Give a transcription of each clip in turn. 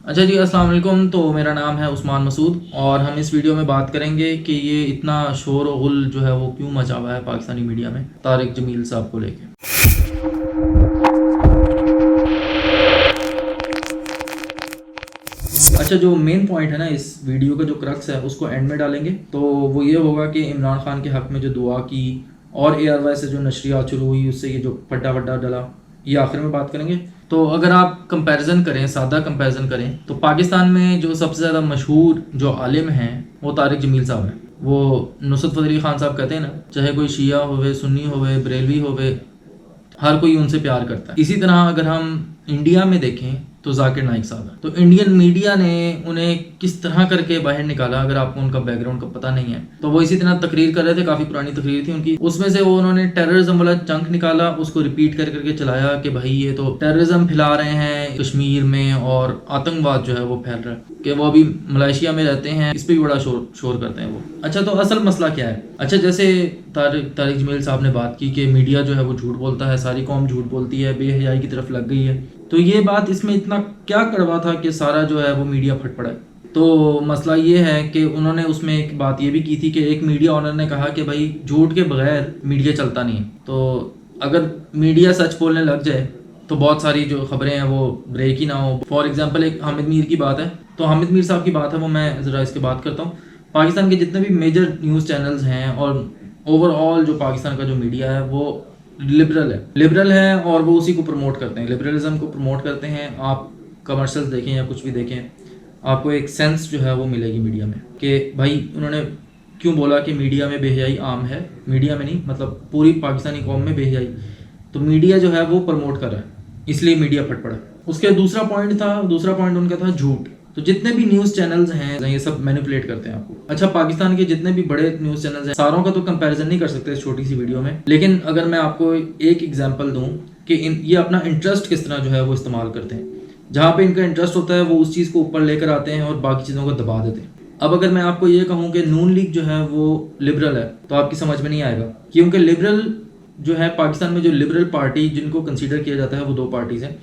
अच्छा जी, अस्सलाम वालेकुम। तो मेरा नाम है उस्मान मसूद और हम इस वीडियो में बात करेंगे कि ये इतना शोर और गुल जो है वो क्यों मचा हुआ है पाकिस्तानी मीडिया में तारिक जमील साहब को लेके। अच्छा, जो मेन पॉइंट है ना इस वीडियो का, जो क्रक्स है उसको एंड में डालेंगे। तो वो ये होगा कि इमरान खान के हक में जो दुआ की और ARY से जो नशरियात शुरू हुई उससे ये जो फड्डा वड्डा डला, ये आखिर में बात करेंगे। तो अगर आप कंपैरिजन करें, सादा कंपैरिजन करें, तो पाकिस्तान में जो सबसे ज़्यादा मशहूर जो आलिम हैं वो तारिक जमील साहब हैं। वो नुसरत फतेह अली खान साहब कहते हैं ना, चाहे कोई शिया होवे, सुन्नी होवे, बरेलवी होवे, हर कोई उनसे प्यार करता है। इसी तरह अगर हम इंडिया में देखें तो जाकिर नाइक साहब है। तो इंडियन मीडिया ने उन्हें किस तरह करके बाहर निकाला, अगर आपको उनका बैकग्राउंड का पता नहीं है तो वो इसी तरह तकरीर कर रहे थे, काफ़ी पुरानी तकरीर थी उनकी। उसमें से वो उन्होंने टेररिज्म वाला चंक निकाला, उसको रिपीट कर करके चलाया कि भाई ये तो टेररिज्म फैला रहे हैं कश्मीर में और आतंकवाद जो है वो फैल रहा है, कि वो अभी मलेशिया में रहते हैं, इस पर भी बड़ा शोर करते हैं वो। अच्छा, तो असल मसला क्या है? अच्छा, जैसे तारिक जमील साहब ने बात की कि मीडिया जो है वो झूठ बोलता है, सारी कौम झूठ बोलती है, बेहयाई की तरफ लग गई है। तो ये बात, इसमें इतना क्या कड़वा था कि सारा जो है वो मीडिया फट पड़ा है? तो मसला ये है कि उन्होंने उसमें एक बात ये भी की थी कि एक मीडिया ऑनर ने कहा कि भाई झूठ के बगैर मीडिया चलता नहीं है। तो अगर मीडिया सच बोलने लग जाए तो बहुत सारी जो खबरें हैं वो ब्रेक ही ना हो। फॉर एग्जांपल एक हामिद मीर की बात है, तो हामिद मीर साहब की बात है वो मैं ज़रा इसके बात करता हूँ। पाकिस्तान के जितने भी मेजर न्यूज़ चैनल्स हैं और ओवरऑल जो पाकिस्तान का जो मीडिया है वो लिबरल है और वो उसी को प्रमोट करते हैं, लिबरलिज्म को प्रमोट करते हैं। आप कमर्शियल्स देखें या कुछ भी देखें, आपको एक सेंस जो है वो मिलेगी मीडिया में कि भाई उन्होंने क्यों बोला कि मीडिया में बेहयाई आम है। मीडिया में नहीं, मतलब पूरी पाकिस्तानी कौम में बेहयाई, तो मीडिया जो है वो प्रमोट कर रहा है, इसलिए मीडिया फट पड़ा। उसके दूसरा पॉइंट उनका था झूठ। तो जितने भी न्यूज़ चैनल्स हैं ये सब मैनिपुलेट करते हैं आपको। अच्छा, पाकिस्तान के जितने भी बड़े न्यूज़ चैनल्स हैं, सारों का तो कंपैरिजन नहीं कर सकते इस छोटी सी वीडियो में, लेकिन अगर मैं आपको एक एग्जांपल दूं कि ये अपना इंटरेस्ट किस तरह जो है वो इस्तेमाल करते हैं, जहाँ पे इनका इंटरेस्ट होता है वो उस चीज़ को ऊपर लेकर आते हैं और बाकी चीज़ों को दबा देते हैं। अब अगर मैं आपको ये कहूँ कि नून लीग जो है वो लिबरल है तो आपकी समझ में नहीं आएगा, क्योंकि लिबरल जो है पाकिस्तान में जो लिबरल पार्टी जिनको कंसीडर किया जाता है वो दो पार्टीज हैं,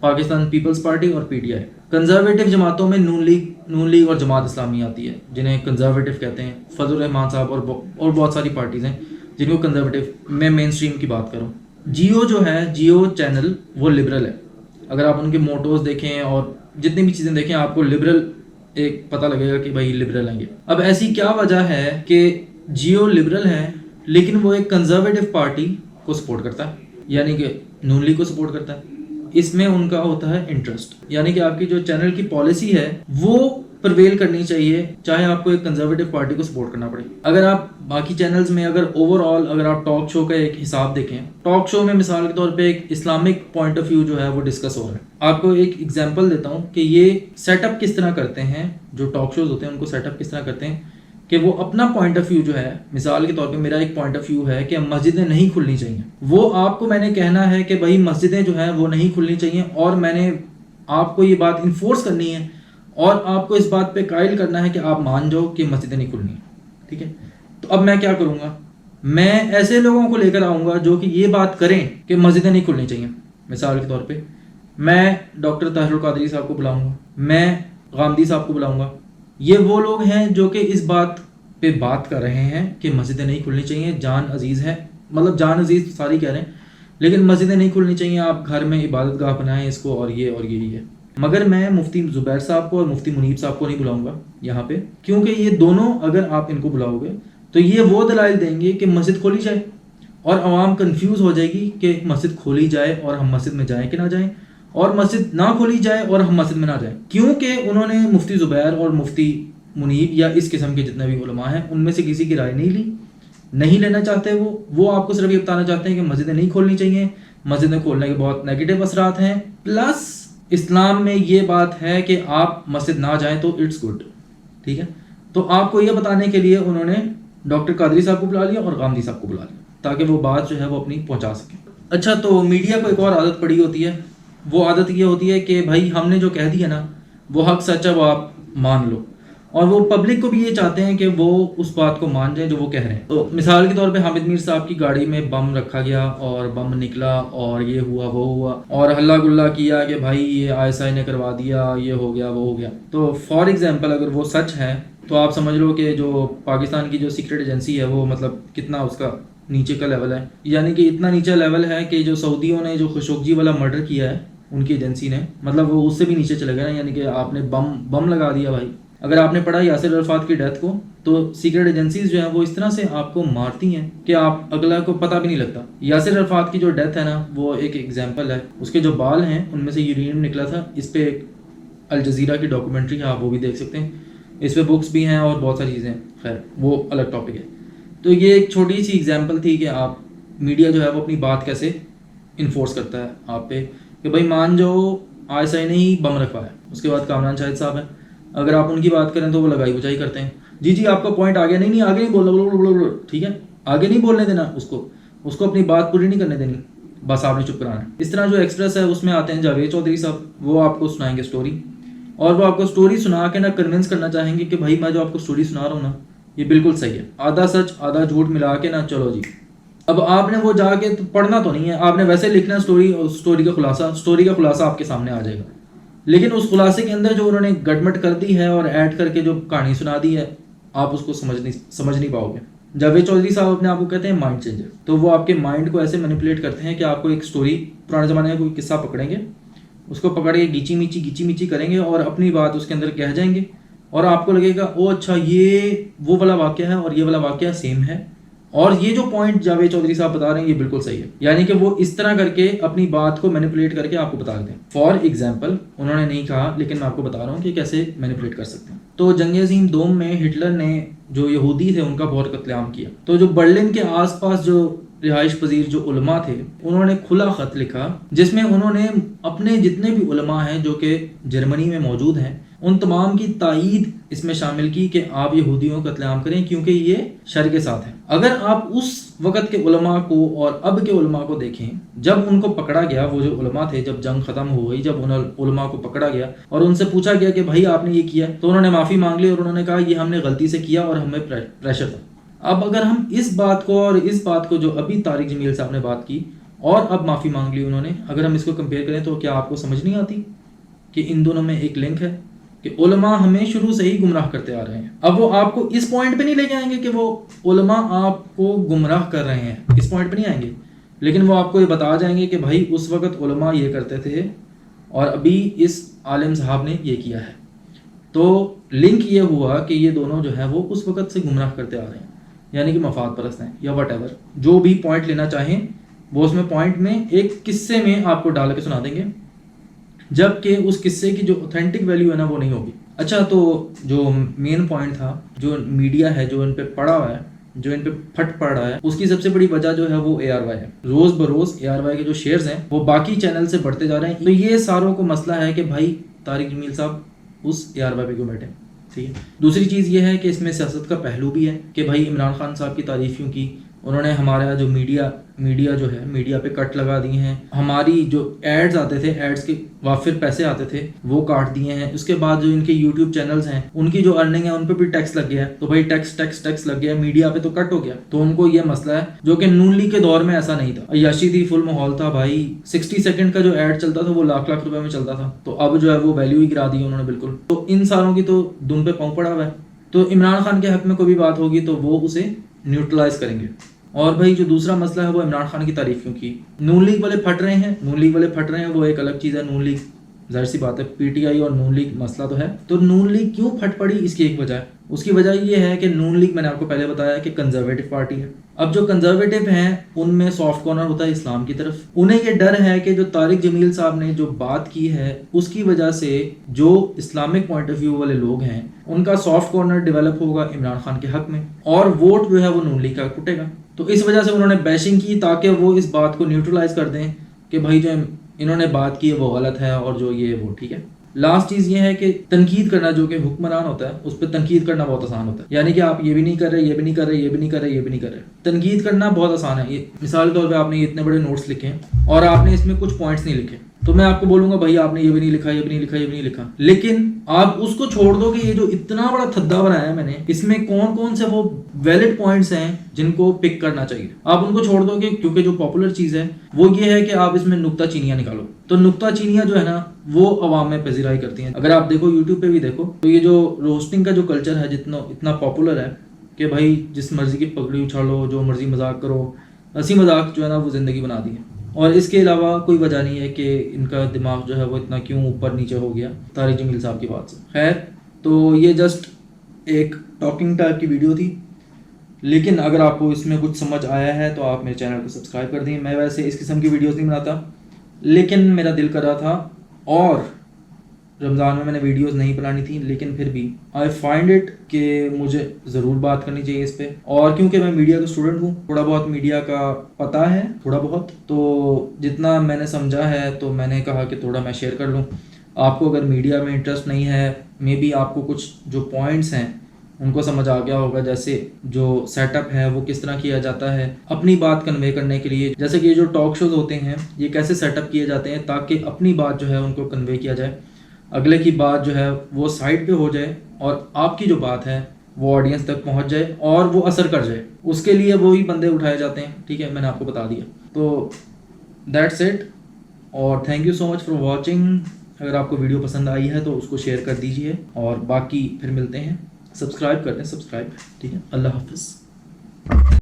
पाकिस्तान पीपल्स पार्टी और PTI। कंजर्वेटिव जमातों में नून लीग और जमात इस्लामी आती है, जिन्हें कंजर्वेटिव कहते हैं। फजल रहमान साहब और बहुत सारी पार्टीज हैं जिनको कंजर्वेटिव। मैं मेन स्ट्रीम की बात करूँ, जियो जो है, जियो चैनल वो लिबरल है। अगर आप उनके मोटोज देखें और जितनी भी चीज़ें देखें आपको लिबरल एक पता लगेगा कि भाई लिबरल हैं ये। अब ऐसी क्या वजह है कि जियो लिबरल है लेकिन वो एक कंजर्वेटिव पार्टी को सपोर्ट करता है, यानी कि नून लीग को सपोर्ट करता है? इसमें उनका होता है इंटरेस्ट, यानी कि आपकी जो चैनल की पॉलिसी है वो प्रवेल करनी चाहिए, चाहे आपको एक कंजर्वेटिव पार्टी को सपोर्ट करना पड़े। अगर आप बाकी चैनल्स में अगर ओवरऑल अगर आप टॉक शो का एक हिसाब देखें, टॉक शो में मिसाल के तौर पे एक इस्लामिक पॉइंट ऑफ व्यू जो है वो डिस्कस हो रहा है। आपको एक एग्जांपल देता हूँ कि ये सेटअप किस तरह करते हैं, जो टॉक शोज होते हैं उनको सेटअप किस तरह करते हैं कि वो अपना पॉइंट ऑफ व्यू जो है, मिसाल के तौर पे मेरा एक पॉइंट ऑफ व्यू है कि मस्जिदें नहीं खुलनी चाहिए, वो आपको मैंने कहना है कि भाई मस्जिदें जो है वो नहीं खुलनी चाहिए और मैंने आपको ये बात इन्फोर्स करनी है और आपको इस बात पे कायल करना है कि आप मान जाओ कि मस्जिदें नहीं खुलनी, ठीक है? तो अब मैं क्या करूँगा, मैं ऐसे लोगों को लेकर आऊँगा जो कि ये बात करें कि मस्जिदें नहीं खुलनी चाहिए। मिसाल के तौर पर मैं डॉक्टर ताहिरुल कादरी साहब को बुलाऊँगा, मैं गामदी साहब को बुलाऊँगा। ये वो लोग हैं जो कि इस बात पे बात कर रहे हैं कि मस्जिदें नहीं खुलनी चाहिए, जान अजीज़ है, मतलब जान अजीज़ सारी कह रहे हैं, लेकिन मस्जिदें नहीं खुलनी चाहिए, आप घर में इबादत गाह बनाएं इसको, और यही है। मगर मैं मुफ्ती ज़ुबैर साहब को और मुफ्ती मुनीब साहब को नहीं बुलाऊंगा यहाँ पे, क्योंकि ये दोनों अगर आप इनको बुलाओगे तो ये वो दलाइल देंगे कि मस्जिद खोली जाए और आवाम कन्फ्यूज़ हो जाएगी कि मस्जिद खोली जाए और हम मस्जिद में जाएँ कि ना जाएँ, और मस्जिद ना खोली जाए और हम मस्जिद में ना जाएं, क्योंकि उन्होंने मुफ्ती ज़ुबैर और मुफ्ती मुनीब या इस किस्म के जितने भी उलमा हैं उनमें से किसी की राय नहीं ली, नहीं लेना चाहते। वो आपको सिर्फ ये बताना चाहते हैं कि मस्जिदें नहीं खोलनी चाहिए, मस्जिदें खोलने के बहुत नेगेटिव असरात हैं, प्लस इस्लाम में ये बात है कि आप मस्जिद ना जाएं तो इट्स गुड, ठीक है? तो आपको ये बताने के लिए उन्होंने डॉक्टर कादरी साहब को बुला लिया और गामदी साहब को बुला लिया ताकि वो बात जो है वो अपनी पहुँचा सकें। अच्छा, तो मीडिया को एक और आदत पड़ी होती है, वो आदत ये होती है कि भाई हमने जो कह दिया ना वो हक सच है वो आप मान लो, और वो पब्लिक को भी ये चाहते हैं कि वो उस बात को मान जाए जो वो कह रहे हैं। तो मिसाल के तौर पे हामिद मीर साहब की गाड़ी में बम रखा गया और बम निकला और ये हुआ वो हुआ और हल्ला गुल्ला किया कि भाई ये ISI ने करवा दिया, ये हो गया वो हो गया। तो फॉर एग्जांपल अगर वो सच है तो आप समझ लो कि जो पाकिस्तान की जो सीक्रेट एजेंसी है वो मतलब कितना उसका नीचे का लेवल है, यानी कि इतना नीचे लेवल है कि जो सऊदियों ने जो खुशोगी वाला मर्डर किया है उनकी एजेंसी ने, मतलब वो उससे भी नीचे चले गए ना, यानी कि आपने बम लगा दिया भाई। अगर आपने पढ़ा यासिर अरफात की डेथ को, तो सीक्रेट एजेंसीज जो हैं वो इस तरह से आपको मारती हैं कि आप अगला को पता भी नहीं लगता। यासिर अरफात की जो डेथ है ना वो एक एग्जाम्पल है, उसके जो बाल हैं उनमें से यूरेनियम निकला था। इस पर एक अल जजीरा की डॉक्यूमेंट्री है, आप वो भी देख सकते हैं, इस पर बुक्स भी हैं और बहुत सारी चीज़ें, खैर वो अलग टॉपिक है। तो ये एक छोटी सी एग्जाम्पल थी कि आप मीडिया जो है वो अपनी बात कैसे इन्फोर्स करता है आप पे कि भाई मान जाओ ISI ने ही बम रखवाया। उसके बाद कामरान शाहिद साहब हैं, अगर आप उनकी बात करें तो वो लगाई बुझाई करते हैं, जी आपका पॉइंट आगे नहीं आगे नहीं बोलना, ठीक है, आगे नहीं बोलने देना उसको अपनी बात पूरी नहीं करने देनी, बस आपने चुप कराना है। इस तरह जो एक्सप्रेस है उसमें आते हैं जावेद चौधरी साहब, वो आपको सुनाएंगे स्टोरी, और वो आपको स्टोरी सुना के ना कन्विंस करना चाहेंगे कि भाई मैं जो आपको स्टोरी सुना रहा हूँ ना ये बिल्कुल सही है, आधा सच आधा झूठ मिला के ना, चलो जी। अब आपने वो जाके तो पढ़ना तो नहीं है, आपने वैसे लिखना स्टोरी, और स्टोरी का खुलासा आपके सामने आ जाएगा, लेकिन उस खुलासे के अंदर जो उन्होंने गड़मट कर दी है और ऐड करके जो कहानी सुना दी है आप उसको समझ नहीं पाओगे। जावेद चौधरी साहब अपने आप को कहते हैं माइंड चेंजर, तो वो आपके माइंड को ऐसे मैनिपुलेट करते हैं कि आपको एक स्टोरी, पुराने ज़माने में कोई किस्सा पकड़ेंगे, उसको पकड़ के गीची मीची करेंगे और अपनी बात उसके अंदर कह जाएंगे और आपको लगेगा ओ अच्छा ये वो वाला वाक़या है और ये वाला वाक़या सेम है, और ये जो पॉइंट जावेद चौधरी साहब बता रहे हैं ये बिल्कुल सही है। यानी कि वो इस तरह करके अपनी बात को मैनिपुलेट करके आपको बता देते हैं। फॉर एग्जाम्पल उन्होंने नहीं कहा लेकिन मैं आपको बता रहा हूँ कि कैसे मैनिपुलेट कर सकते हैं। तो जंग अज़ीम दोम में हिटलर ने जो यहूदी थे उनका बहुत कत्लेआम किया, तो जो बर्लिन के आसपास जो रिहाइश पजीर जो उलमा थे उन्होंने खुला ख़त लिखा जिसमें उन्होंने अपने जितने भी उलमा हैं जो कि जर्मनी में मौजूद हैं उन तमाम की तायीद इसमें शामिल की कि आप यहूदियों को कत्लेआम करें क्योंकि ये शर के साथ है। अगर आप उस वक़्त के उलमा को और अब के उलमा को देखें, जब उनको पकड़ा गया, वो जो उलमा थे जब जंग ख़त्म हो गई, जब उन उलमा को पकड़ा गया और उनसे पूछा गया कि भाई आपने ये किया, तो उन्होंने माफ़ी मांग ली और उन्होंने कहा ये हमने गलती से किया और हमें प्रेशर था। अब अगर हम इस बात को और इस बात को जो अभी तारिक जमील साहब ने बात की और अब माफ़ी मांग ली उन्होंने, अगर हम इसको कंपेयर करें तो क्या आपको समझ नहीं आती कि इन दोनों में एक लिंक है कि उलमा हमें शुरू से ही गुमराह करते आ रहे हैं। अब वो आपको इस पॉइंट पे नहीं ले जाएंगे कि वो उलमा आपको गुमराह कर रहे हैं, इस पॉइंट पे नहीं आएंगे, लेकिन वो आपको ये बता जाएंगे कि भाई उस वक़्त उलमा ये करते थे और अभी इस आलिम साहब ने ये किया है। तो लिंक ये हुआ कि ये दोनों जो है वो उस वक़्त से गुमराह करते आ रहे हैं, यानी कि मफाद परस्त हैं या वट जो भी पॉइंट लेना चाहें वो उसमें पॉइंट में एक किस्से में आपको डाल के सुना देंगे, जबकि उस किस्से की जो ऑथेंटिक वैल्यू है ना वो नहीं होगी। अच्छा, तो जो मेन पॉइंट था, जो मीडिया है जो इन पे पड़ा हुआ है, जो इन पे फट पड़ रहा है, उसकी सबसे बड़ी वजह जो है वो ARY है। रोज बरोज ARY के जो शेयर्स हैं वो बाकी चैनल से बढ़ते जा रहे हैं। तो ये सारों को मसला है कि भाई तारिक जमील साहब उस ARY पे क्यों बैठे, ठीक है। दूसरी चीज़ ये है कि इसमें सियासत का पहलू भी है कि भाई इमरान खान साहब की तारीफ क्यों की, उन्होंने हमारा जो मीडिया जो है मीडिया पे कट लगा दिए हैं, हमारी जो एड्स आते थे, एड्स के वाफिर पैसे आते थे वो काट दिए हैं। उसके बाद जो इनके यूट्यूब चैनल्स हैं उनकी जो अर्निंग है उन पे भी टैक्स लग गया है, तो भाई टैक्स लग गया, मीडिया पे तो कट हो गया। तो उनको ये मसला है जो कि नून लीग के दौर में ऐसा नहीं था, अय्याशी थी, फुल माहौल था भाई, 60 सेकंड का जो एड चलता था वो लाख रुपए में चलता था, तो अब जो है वो वैल्यू ही गिरा दी उन्होंने बिल्कुल। तो इन सारों की तो दुम पे पाँव पड़ा हुआ है। तो इमरान खान के हक में कोई भी बात होगी तो वो उसे न्यूट्रलाइज करेंगे। और भाई जो दूसरा मसला है वो इमरान खान की तारीफ क्यों की, नून लीग वाले फट रहे हैं, वो एक अलग चीज़ है। नून लीग जाहिर सी बात है, PTI और नून लीग मसला तो है। तो नून लीग क्यों फट पड़ी, इसकी एक वजह है। उसकी वजह ये है कि नून लीग, मैंने आपको पहले बताया कि कंजर्वेटिव पार्टी है। अब जो कंजर्वेटिव हैं उनमें सॉफ्ट कॉर्नर होता है इस्लाम की तरफ। उन्हें ये डर है कि जो तारिक जमील साहब ने जो बात की है उसकी वजह से जो इस्लामिक पॉइंट ऑफ व्यू वाले लोग हैं उनका सॉफ्ट कॉर्नर डेवलप होगा इमरान खान के हक में और वोट जो है वो नून लीग का टूटेगा। तो इस वजह से उन्होंने बैशिंग की ताकि वो इस बात को न्यूट्रलाइज कर दें कि भाई जो इन्होंने बात की है वो गलत है और जो ये वो ठीक है। लास्ट चीज़ ये है कि तनकीद करना, जो कि हुक्मरान होता है उस पर तनकीद करना बहुत आसान होता है। यानी कि आप ये भी नहीं कर रहे, ये भी नहीं कर रहे, ये भी नहीं कर रहे, ये भी नहीं कर रहे, तनकीद करना बहुत आसान है। ये मिसाल के तौर पे आपने इतने बड़े नोट्स लिखे और आपने इसमें कुछ पॉइंट्स नहीं लिखे, तो मैं आपको बोलूंगा भाई आपने ये भी नहीं लिखा, ये भी नहीं लिखा, ये भी नहीं लिखा। लेकिन आप उसको छोड़ दो कि ये जो इतना बड़ा थद्दा बनाया है मैंने, इसमें कौन कौन से वो वैलिड पॉइंट्स हैं जिनको पिक करना चाहिए, आप उनको छोड़ दोगे। क्योंकि जो पॉपुलर चीज है वो ये है कि आप इसमें नुक्ताचीनियां निकालो। तो नुक्ताचीनियां जो है ना वो अवाम में पजीराई करती हैं। अगर आप देखो यूट्यूब पे भी देखो तो ये जो रोस्टिंग का जो कल्चर है जितना इतना पॉपुलर है कि भाई जिस मर्जी की पगड़ी उछालो, जो मर्जी मजाक करो, हंसी मजाक जो है ना वो जिंदगी बना दी है। और इसके अलावा कोई वजह नहीं है कि इनका दिमाग जो है वो इतना क्यों ऊपर नीचे हो गया तारिक जमील साहब की बात से। खैर, तो ये जस्ट एक टॉकिंग टाइप की वीडियो थी। लेकिन अगर आपको इसमें कुछ समझ आया है तो आप मेरे चैनल को सब्सक्राइब कर दें। मैं वैसे इस किस्म की वीडियोस नहीं बनाता, लेकिन मेरा दिल कर रहा था और रमज़ान में मैंने वीडियोस नहीं बनानी थी, लेकिन फिर भी आई फाइंड इट कि मुझे ज़रूर बात करनी चाहिए इस पे। और क्योंकि मैं मीडिया का स्टूडेंट हूँ, थोड़ा बहुत मीडिया का पता है, थोड़ा बहुत, तो जितना मैंने समझा है तो मैंने कहा कि थोड़ा मैं शेयर कर लूँ। आपको अगर मीडिया में इंटरेस्ट नहीं है, मे बी आपको कुछ जो पॉइंट्स हैं उनको समझ आ गया होगा, जैसे जो सेटअप है वो किस तरह किया जाता है अपनी बात कन्वे करने के लिए, जैसे कि ये जो टॉक शोज होते हैं ये कैसे सेटअप किए जाते हैं ताकि अपनी बात जो है उनको कन्वे किया जाए, अगले की बात जो है वो साइड पे हो जाए और आपकी जो बात है वो ऑडियंस तक पहुंच जाए और वो असर कर जाए। उसके लिए वही बंदे उठाए जाते हैं। ठीक है, मैंने आपको बता दिया। तो दैट्स इट, और thank you so much for watching. अगर आपको वीडियो पसंद आई है तो उसको शेयर कर दीजिए, और बाकी फिर मिलते हैं। सब्सक्राइब कर दें, सब्सक्राइब। ठीक है, अल्लाह हाफिज़।